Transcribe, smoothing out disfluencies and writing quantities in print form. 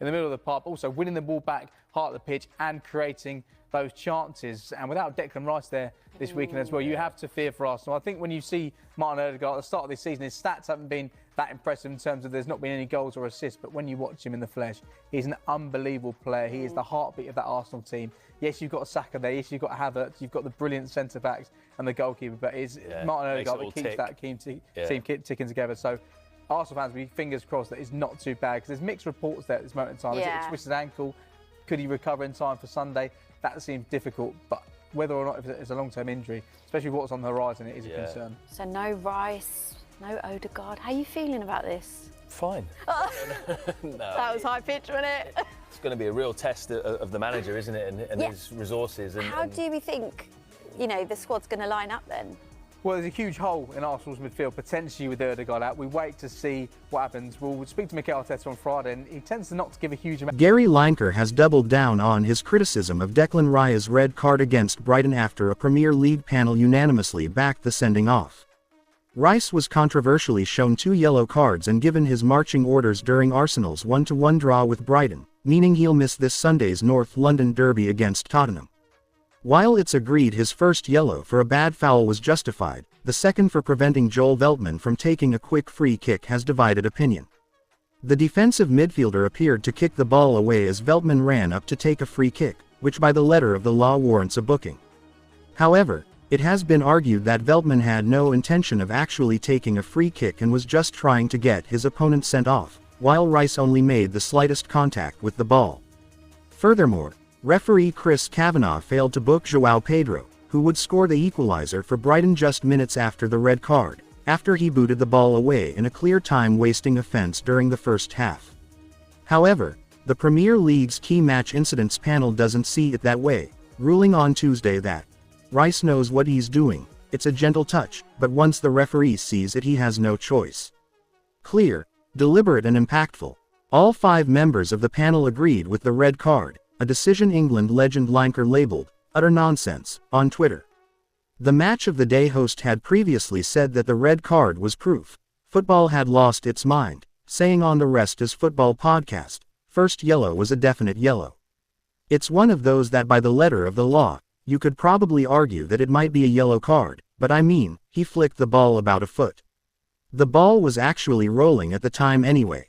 in the middle of the park, but also winning the ball back, heart of the pitch, and creating those chances. And without Declan Rice there this weekend as well, you have to fear for Arsenal. I think when you see Martin Ødegaard at the start of this season, his stats haven't been that impressive in terms of there's not been any goals or assists, but when you watch him in the flesh, he's an unbelievable player. He is the heartbeat of that Arsenal team. Yes, you've got Saka there. Yes, you've got Havertz. You've got the brilliant centre-backs and the goalkeeper, but it's Martin Ødegaard that keeps that team ticking together. So Arsenal fans, be fingers crossed that it's not too bad, because there's mixed reports there at this moment in time. Yeah. Is it twisted ankle? Could he recover in time for Sunday? That seems difficult, but whether or not it's a long-term injury, especially what's on the horizon, it is a concern. So no Rice, no Ødegaard. How are you feeling about this? Fine. No. That was high pitch, wasn't it? It's going to be a real test of the manager, isn't it, and his resources. How do we think, the squad's going to line up then? Well, there's a huge hole in Arsenal's midfield, potentially with Ødegaard out. We wait to see what happens. We'll speak to Mikel Arteta on Friday, and he tends to not to give a huge amount. Gary Lineker has doubled down on his criticism of Declan Rice's red card against Brighton after a Premier League panel unanimously backed the sending off. Rice was controversially shown 2 yellow cards and given his marching orders during Arsenal's 1-1 draw with Brighton, meaning he'll miss this Sunday's North London derby against Tottenham. While it's agreed his first yellow for a bad foul was justified, the second for preventing Joel Veltman from taking a quick free kick has divided opinion. The defensive midfielder appeared to kick the ball away as Veltman ran up to take a free kick, which by the letter of the law warrants a booking. However, it has been argued that Veltman had no intention of actually taking a free kick and was just trying to get his opponent sent off, while Rice only made the slightest contact with the ball. Furthermore, referee Chris Kavanagh failed to book João Pedro, who would score the equalizer for Brighton just minutes after the red card, after he booted the ball away in a clear time-wasting offence during the first half. However, the Premier League's key match incidents panel doesn't see it that way, ruling on Tuesday that Rice knows what he's doing. It's a gentle touch, but once the referee sees it, he has no choice. Clear, deliberate and impactful. All 5 members of the panel agreed with the red card, a decision England legend Lineker labelled utter nonsense on Twitter. The Match of the Day host had previously said that the red card was proof football had lost its mind, saying on the Rest is Football podcast, first yellow was a definite yellow. It's one of those that by the letter of the law, you could probably argue that it might be a yellow card, but I mean, he flicked the ball about a foot. The ball was actually rolling at the time anyway.